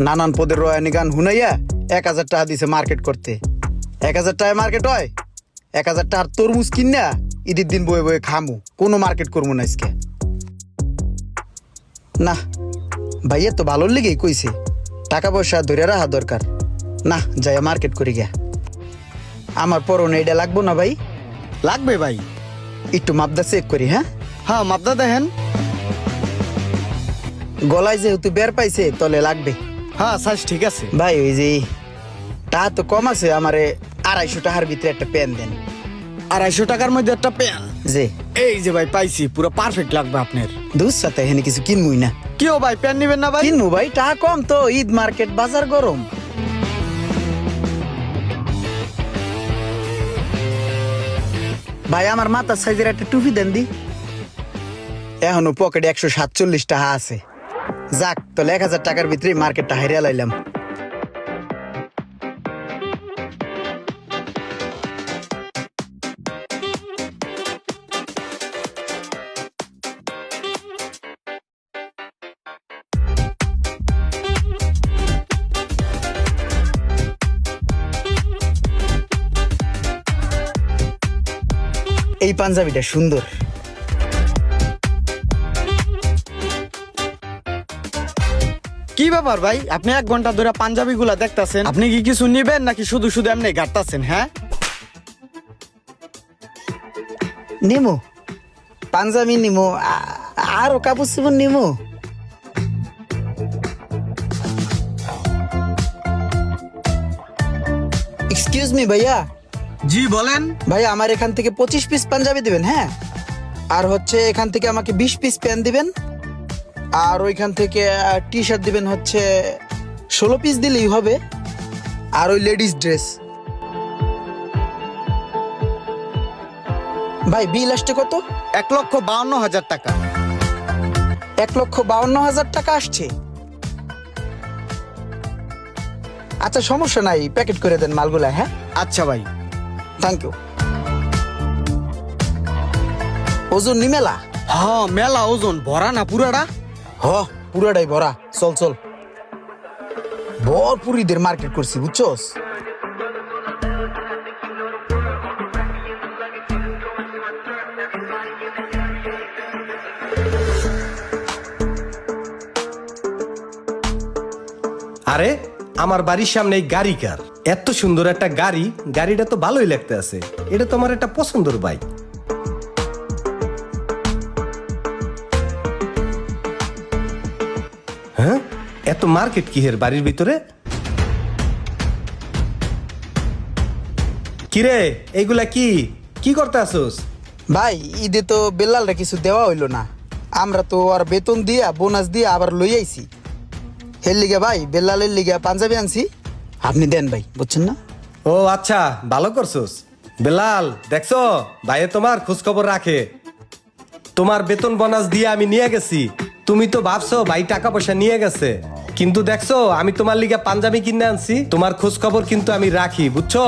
নানান পদের রয়ানি গান হুনাইয়া 1000 টাকা দিছে মার্কেট করতে। 1000 টাকায় মার্কেট হয়? 1000 টাকার তরমুজ কিনা ঈদের দিন বয়ে বয়ে খামু, কোনো মার্কেট করবো না আজকে। না ভাইয়া তো ভালোর লেগেই কইছে, টাকা পয়সা ধরে রাখা দরকার। না যাই মার্কেট করি গিয়া। আমার পরনে এটা লাগবো না ভাই? লাগবে ভাই। একটু মাপদা চেক করি। হ্যাঁ হ্যাঁ, মাপদা দেখেন। গলায় যেহেতু বের পাইছে তলে লাগবে। হ্যাঁ, সাইজ ঠিক আছে ভাই ওই যে টাকা তো কম আছে, আমারে 250 টাকার ভিতরে একটা পেন দেন। 250 টাকার মধ্যে একটা পেন? যে এই যে ভাই পাইছি, পুরো পারফেক্ট লাগবে আপনার। দুধ সাথে এখানে কিছু কিনবই না। কিও ভাই, পেন নিবেন না ভাই? কিনবো ভাই, টাকা কম তো, ঈদ মার্কেট, বাজার গরম। ভাই আমার মাথার সাইজের একটা টুপি দেন দি। এখনো পকেটে 147 টাকা আছে। যাক তাহলে 1000 টাকার ভিতরে মার্কেটটা হারিয়ে লাইলাম। এই পাঞ্জাবিটা সুন্দর। কি ব্যাপার ভাই, আপনি 1 ঘন্টা ধরে পাঞ্জাবি গুলা দেখতাছেন? আপনি কি কিছু নিবেন নাকি শুধু শুধু এমনি ঘাটতাছেন? হ্যাঁ, নিমো পাঞ্জাবি, নিমো আরো কাপড় চোপড় নিমো। এক্সকিউজ মি ভাইয়া। জি বলেন। ভাইয়া আমার এখান থেকে 25 পিস পাঞ্জাবি দিবেন। হ্যাঁ, আর হচ্ছে এখান থেকে আমাকে 20 পিস প্যান্ট দিবেন, আর ওইখান থেকে টি শার্ট দিবেন হচ্ছে 16 পিস দিলেই হবে, আর ওই লেডিস ড্রেস। ভাই বিল আসছে কত? 1,52,000 টাকা। 1,52,000 টাকা আসছে। আচ্ছা সমস্যা নাই, প্যাকেট করে দেন মালগুলা। হ্যাঁ আচ্ছা ভাই, থ্যাংক ইউ। ওজন নি মেলা? হ্যাঁ মেলা ওজন, ভরা না পুরাটা? হ পুরাটাই ভরা। চল চল, ভরপুর ঈদের মার্কেট করছি বুঝছস। আরে আমার বাড়ির সামনে এই গাড়ি কার? এত সুন্দর একটা গাড়ি, গাড়িটা তো ভালোই লাগতে আছে। এটা তো আমার একটা পছন্দের বাইক। হ্যাঁ, এত মার্কেট কি হের বাড়ির ভিতরে? কিরে এইগুলা কি কি করতে আসোস? ভাই ঈদে তো বেলালরা কিছু দেওয়া হইলো না, আমরা তো আর বেতন দিয়া বোনাস দিয়া আবার লই আইছি। এর লিগে ভাই বেলালের লিগে পাঞ্জাবি আনছি, আপনি দেন ভাই, বুঝছেন না? ও আচ্ছা, ভালো করছোস। বেলাল দেখছো, ভাইয়ে তোমার খোঁজ খবর রাখে। তোমার বেতন বোনাস দিয়ে আমি নিয়ে গেছি। তুমি তো ভাবছো ভাই টাকা পয়সা নিয়ে গেছে, কিন্তু দেখছো আমি তোমার লিগে পাঞ্জাবি কিনে আনছি। তোমার খোঁজ খবর কিন্তু আমি রাখি, বুঝছো?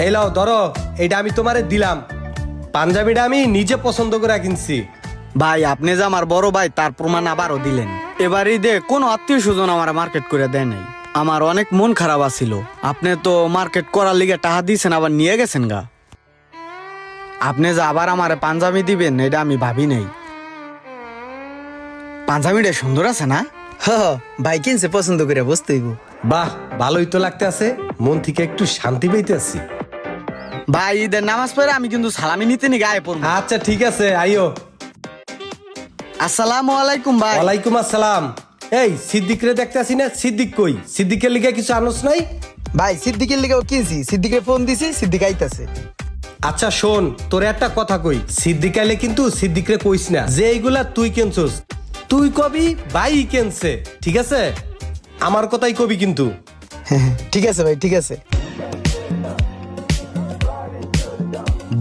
এই লাও ধরো, এইটা আমি তোমারে দিলাম। পাঞ্জাবিটা আমি নিজে পছন্দ করে কিনছি। ভাই আপনি যে আমার বড় ভাই তার প্রমাণ আবারও দিলেন। এবার ঈদে কোনো আত্মীয় স্বজন আমার মার্কেট করে দেয় নাই। আমার অনেক মন খারাপ আছিল। আপনি তো মার্কেট করার লিগে টাকা দিয়েছেন, আবার নিয়ে গেছেন গা। আপনি যে আবার আমারে পাঞ্জাবি দিবেন এটা আমি ভাবি নাই। পাঞ্জাবিটা সুন্দর আছে না? হ ভাই কিনছে পছন্দ করে, বুঝতে হইব। বাহ, ভালোই তো লাগতে আছে, মন থেকে একটু শান্তি পেতে আছি। ভাই ঈদের নামাজ পড়ে আমি কিন্তু সালামি নিতে নি গায়ে পড়বো। আচ্ছা ঠিক আছে, আইও। আসসালামু আলাইকুম ভাই। ওয়ালাইকুম আসসালাম। এই সিদ্দিক রে দেখতে আসি না? সিদ্দিক কই? সিদ্দিকের লিগে কিছু আনোস নাই? ভাই সিদ্দিকের লিগেও কিনছি, সিদ্দিকে ফোন দিছি, সিদ্দিক আইতাছে। আচ্ছা শোন, তোরে একটা কথা কই। সিদ্দিক আইলে কিন্তু সিদ্দিকরে কইস না যে এইগুলা তুই কেনছস। তুই কবি ভাই কেনছে, ঠিক আছে? আমার কথাই কবি কিন্তু। ঠিক আছে ভাই, ঠিক আছে।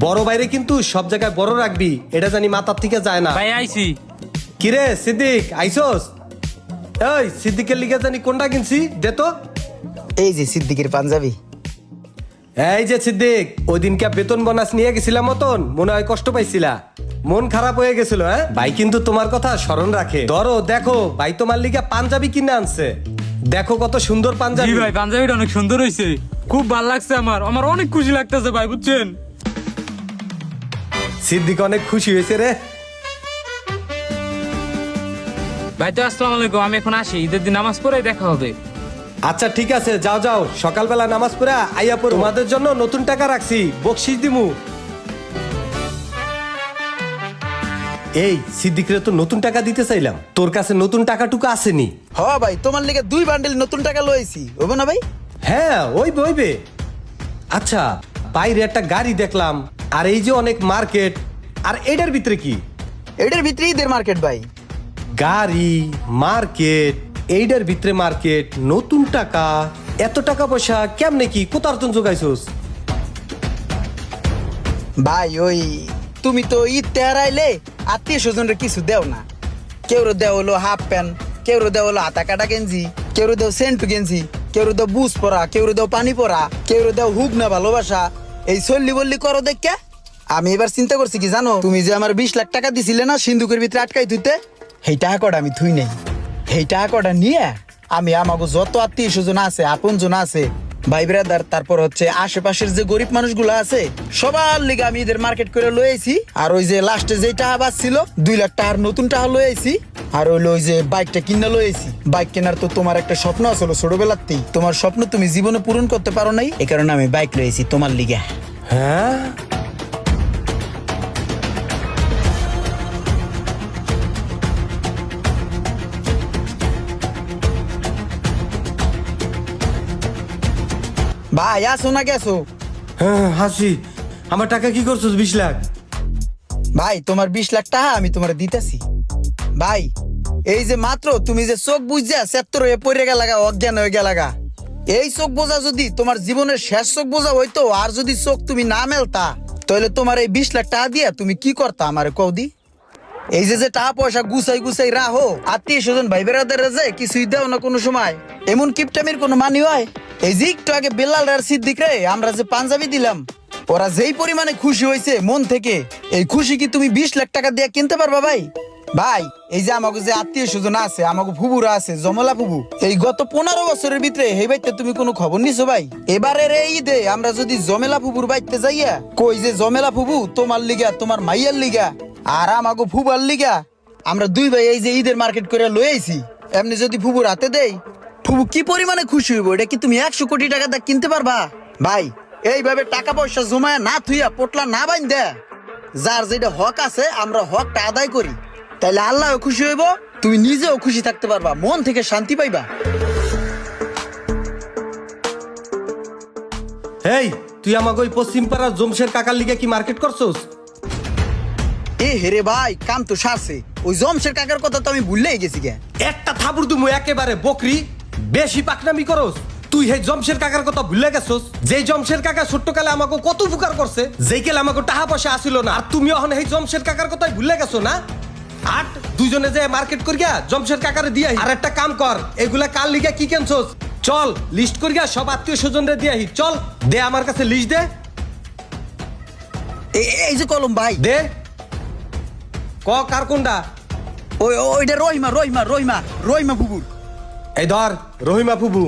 বড় বাইরে কিন্তু সব জায়গায় বড় রাখবি, এটা জানি মাথার থেকে যায় না। ভাই আইছি। কিরে সিদ্দিক আইসোস? এই সিদ্দিকের লিগে জানি কোনটা কিনছি, দে তো। এই যে সিদ্দিকের পাঞ্জাবি। এই যে সিদ্দিক, ওই দিনকে বেতন বোনাস নিয়ে গেছিলাম মতন মনে হয় কষ্ট পাইছিলা, মন খারাপ হয়ে গেছিল। হ্যাঁ ভাই কিন্তু তোমার কথা স্মরণ রাখে। ধরো দেখো, ভাই তোমার লিগে পাঞ্জাবি কিনে আনছে। দেখো কত সুন্দর জি পাঞ্জাবি। ভাই পাঞ্জাবিটা অনেক সুন্দর হয়েছে, খুব ভালো লাগছে আমার আমার অনেক খুশি লাগতেছে ভাই বুঝছেন। সিদ্দিক অনেক খুশি হয়েছে রে। ভাই তো আসসালামু আলাইকুম, আমি এখন আসি, ঈদের দিন নামাজ পড়ে দেখা হবে। আচ্ছা ঠিক আছে, যাও যাও, সকালবেলা নামাজ পড়ে আইয়া পড়ো। তোমাদের জন্য নতুন টাকা রাখছি, বকশিস দিমু। এই সিদ্দিকরে তো নতুন টাকা দিতে চাইলাম, তোর কাছে নতুন টাকাটুকু আসেনি। হ ভাই, তোমার লিগে 2 বান্ডেল নতুন টাকা লইছি, হবে না ভাই? হ্যাঁ ওইবে ওইবে। আচ্ছা বাইরে একটা গাড়ি দেখলাম, আর এই যে অনেক মার্কেট, আর এটার ভিতরে কি? এটার ভিতরে ঈদের মার্কেট ভাই। গাড়ি, মার্কেট, এইটার ভিতরে মার্কেট, নতুন টাকা, এত টাকা পয়সা কেমনে কি কোথার তুন জোগাইছস? ভাই ওই তুমি তো ঈদ তেহারাইলে আত্মীয় স্বজনরা কিছু দেও না। কেউ দেও হলো হাফ প্যান্ট, কেউ দেও হলো হাতা কাটা গেঞ্জি, কেউ দেও সেন্টু গেঞ্জি, কেউ দেও বুস পরা, কেউ দেও পানি পরা, কেউ দেও হুক না ভালোবাসা। এই চল্লি বল্লি করো দেখা আমি এবার চিন্তা করছি কি জানো, তুমি যে আমার 20 লাখ টাকা দিছিলে না সিন্ধুকের ভিতরে আটকাই থুইতে, সেই টাকা কটা আমি থুই নেই। সেই টাকা কটা নিয়ে আমি আমাকে যত আত্মীয় স্বজন আছে, আপন জন আছে, ভাই ব্রাদার, তারপর হচ্ছে আশেপাশের যে গরিব মানুষগুলো আছে সবার লিগে আমি এদের মার্কেট করে লইছি। আর ওই যে লাস্টে যে টাকা বাঁচছিল 2 লাখ টাকার নতুন টাকা লইছি। আর হইলো ওই যে বাইকটা কিনা লইছি। বাইক কেনার তো তোমার একটা স্বপ্ন আছিল ছোটবেলাতেই, তোমার স্বপ্ন তুমি জীবনে পূরণ করতে পারো নাই, এই কারণে আমি বাইক লইছি তোমার লিগে। হ্যাঁ ভাই আসো না গেছো? হ্যাঁ হাসি, আমার টাকা কি করছস 20 লাখ? ভাই তোমার 20 লাখ টাকা আমি তোমার দিতেছি। ভাই এই যে মাত্র তুমি যে চোখ বুঝা ৭০ হয়ে পড়ে গেলাগা, অজ্ঞান হয়ে গেলাগা, এই চোখ বোঝা যদি তোমার জীবনের শেষ চোখ বোঝা হইতো, আর যদি চোখ তুমি না মেলতা, তাহলে তোমার এই 20 লাখ টাকা দিয়া তুমি কি করতা আমার কৌদি? এই যে টাকা পয়সা গুছাই গুছাই রাহো, আত্মীয় স্বজন ভাই বেড়াদের যে কিছুই দেও না কোনো সময়, এমন কিপটামির কোনো মানি হয়? এই যে একটু আগে বেলাল আর সিদ্দিক রে আমরা যে পাঞ্জাবি দিলাম, ওরা যেই পরিমাণে খুশি হয়েছে মন থেকে, এই খুশি কি তুমি 20 লাখ টাকা দিয়ে কিনতে পারবা ভাই? ভাই এই যে আমাকে যে আত্মীয় স্বজন আছে, আমাকে ফুবুরা আছে, জমলা ফুবু, এই গত 15 বছরের ভিতরে এই বাইতে তুমি কোনো খবর নিছো ভাই? এবারের এই ঈদে আমরা যদি জমেলা ফুবুর বাইতে যাইয়া কই যে জমেলা ফুবু তোমার লিগা, তোমার মাইয়ার লিগা আর আমাকে ফুবার লিগা আমরা 2 ভাই এই যে ঈদের মার্কেট করে লই আইছি, এমনি যদি ফুবুর হাতে দেই, ফুবু কি পরিমাণে খুশি হইব? এটা কি তুমি 100 কোটি টাকা দিয়ে কিনতে পারবা? ভাই এইভাবে টাকা পয়সা জমায় না থুইয়া পোটলা না বাইন দে, যার যেটা হক আছে আমরা হকটা আদায় করি, তাইলে আল্লাহও খুশি হইব, তুমি নিজেও খুশি থাকতে পারবা, মন থেকে শান্তি পাইবা। এই তুই আমাকে ওই পশ্চিম পাড়ার জমশের কাকার লিগে কি মার্কেট করছস? এ হেরে ভাই, কাম তো সারছে, ওই জমশের কাকার কথা তো আমি ভুললেই গেছি গে। একটা থাবুর দুমু একেবারে বকরি, বেশি পাকনামি করস। তুই হে জমশের কাকার কথা ভুলে গেছস, যেই জমশের কাকা ছোট্টকালে আমাকে কত উপকার করছে, যেই কালে আমাকে টাকা পয়সা আসিল না, আর তুমি এখন এই জমশের কাকার কথাই ভুলে গেছো না? আর দুইজনে যে মার্কেট করিয়া জমশের কাকারে দিয়ে আর একটা কাম কর, এগুলা কাল লিগে কি কেনছস চল লিস্ট করিয়া সব আত্মীয় স্বজনরে দিয়ে আহি, চল দে আমার কাছে লিস্ট দে। এই যে কলম ভাই, দে ক কার কোনটা? ওইটা রহিমা রহিমা রহিমা রহিমা ফুবুর। এই ধর রহিমা ফুবু।